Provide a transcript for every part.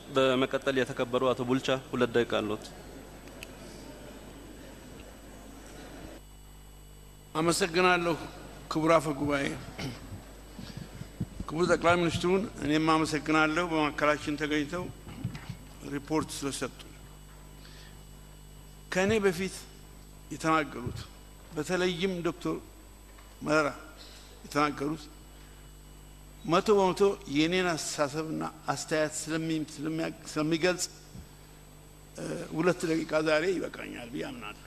በመቀጠል የተከበሩ አቶ ቡልቻ 2 ደቂቃ አሉት። አመሰግናለሁ ክቡር አፈ ጉባኤ። ክቡር ጠቅላይ ሚኒስትሩን እኔም አመሰግናለሁ በማከላችን ተገኝተው ሪፖርት ስለሰጡ። ከኔ በፊት የተናገሩት በተለይም ዶክተር መረራ የተናገሩት 100% የኔን አስተሳሰብና አስተያየት ስለሚገልጽ 2 ደቂቃ ዛሬ ይበቃኛል ብዬ አምናለሁ።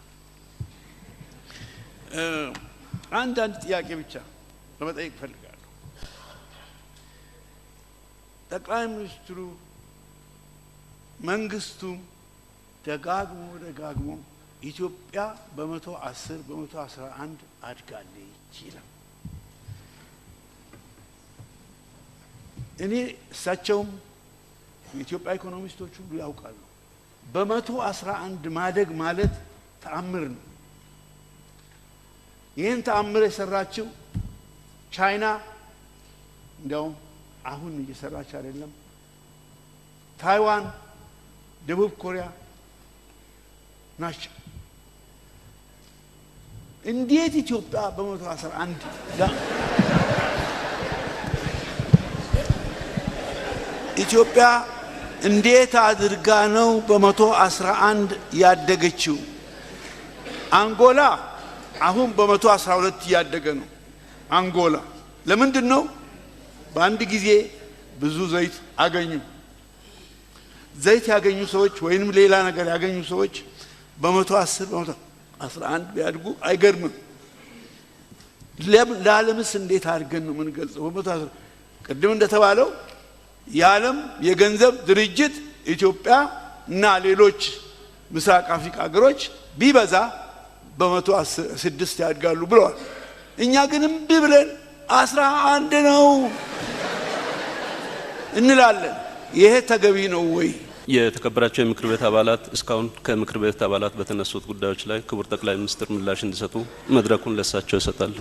አንድ ጥያቄ ብቻ ለመጠየቅ ፈልጋለሁ። ጠቅላይ ሚኒስትሩ መንግስቱ ደጋግሞ ኢትዮጵያ በ110 በ111 አድጋለች ይላል። እኔ እሳቸውም የኢትዮጵያ ኢኮኖሚስቶች ሁሉ ያውቃሉ። በ111 ማደግ ማለት ተአምር ነው። ይህን ተአምር የሰራችው ቻይና እንዲያውም አሁን እየሰራች አይደለም፣ ታይዋን፣ ደቡብ ኮሪያ ናቸው። እንዴት ኢትዮጵያ በ111 ኢትዮጵያ እንዴት አድርጋ ነው በ111 ያደገችው? አንጎላ አሁን በ112 ያደገ ነው። አንጎላ ለምንድን ነው? በአንድ ጊዜ ብዙ ዘይት አገኙ። ዘይት ያገኙ ሰዎች ወይንም ሌላ ነገር ያገኙ ሰዎች በ110 በ111 ቢያድጉ አይገርምም? ለዓለምስ እንዴት አድርገን ነው የምንገልጸው? በ110 ቅድም እንደተባለው የዓለም የገንዘብ ድርጅት ኢትዮጵያ እና ሌሎች ምስራቅ አፍሪካ ሀገሮች ቢበዛ በ106 ያድጋሉ ብለዋል። እኛ ግን እምቢ ብለን 11 ነው እንላለን። ይሄ ተገቢ ነው ወይ? የተከበራቸው የምክር ቤት አባላት እስካሁን ከምክር ቤት አባላት በተነሱት ጉዳዮች ላይ ክቡር ጠቅላይ ሚኒስትር ምላሽ እንዲሰጡ መድረኩን ለሳቸው ይሰጣሉ።